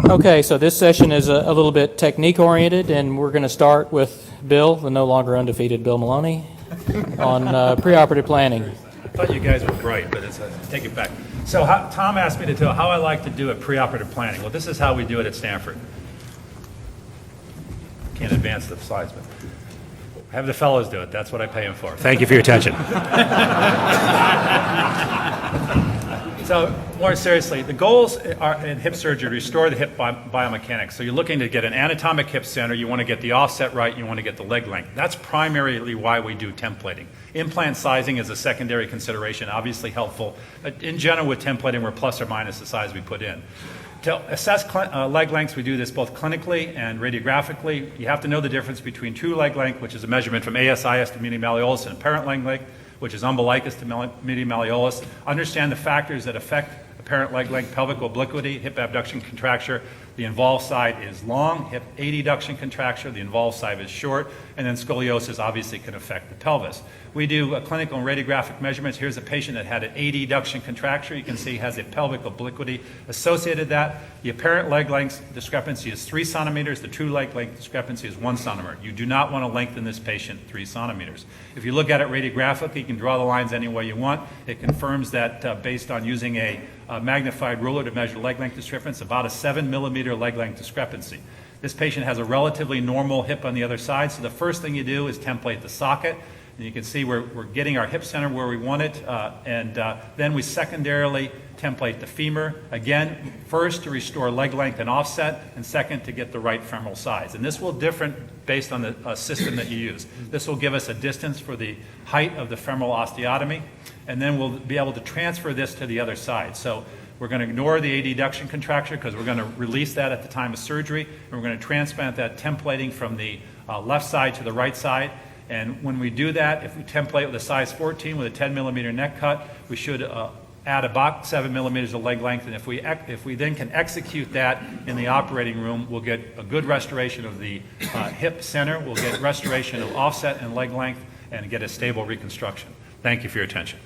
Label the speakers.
Speaker 1: Okay, so this session is a little bit technique-oriented, and we're going to start with Bill, the no longer undefeated Bill Maloney, on preoperative planning.
Speaker 2: I thought you guys were bright, but take it back. So Tom asked me to tell how I like to do it preoperative planning. Well, this is how we do it at Stanford. Can't advance the slides, but have the fellows do it. That's what I pay them for. Thank you for your attention. So, more seriously, the goals are in hip surgery to restore the hip biomechanics. So you're looking to get an anatomic hip center, you want to get the offset right, you want to get the leg length. That's primarily why we do templating. Implant sizing is a secondary consideration, obviously helpful. In general, with templating, we're plus or minus the size we put in. To assess leg lengths, we do this both clinically and radiographically. You have to know the difference between true leg length, which is a measurement from ASIS to median malleolus, and apparent leg length, which is umbilicus to median malleolus. Understand the factors that affect apparent leg length: pelvic obliquity, hip abduction contracture. The involved side is long, hip adduction contracture. The involved side is short, and then scoliosis obviously can affect the pelvis. We do clinical and radiographic measurements. Here's a patient that had an adduction contracture. You can see he has a pelvic obliquity associated with that. The apparent leg length discrepancy is 3 centimeters. The true leg length discrepancy is 1 centimeter. You do not want to lengthen this patient 3 centimeters. If you look at it radiographically, you can draw the lines any way you want. It confirms that based on using a magnified ruler to measure leg length discrepancy, about a 7 millimeter leg length discrepancy. This patient has a relatively normal hip on the other side, so the first thing you do is template the socket. And you can see we're getting our hip center where we want it, and then we secondarily template the femur. Again, first to restore leg length and offset, and second to get the right femoral size. And this will differ based on the system that you use. This will give us a distance for the height of the femoral osteotomy, and then we'll be able to transfer this to the other side. So we're going to ignore the adduction contracture because we're going to release that at the time of surgery, and we're going to transplant that templating from the left side to the right side. And when we do that, if we template with a size 14 with a 10 millimeter neck cut, we should add about 7 millimeters of leg length. And if we then can execute that in the operating room, we'll get a good restoration of the hip center, we'll get restoration of offset and leg length, and get a stable reconstruction. Thank you for your attention.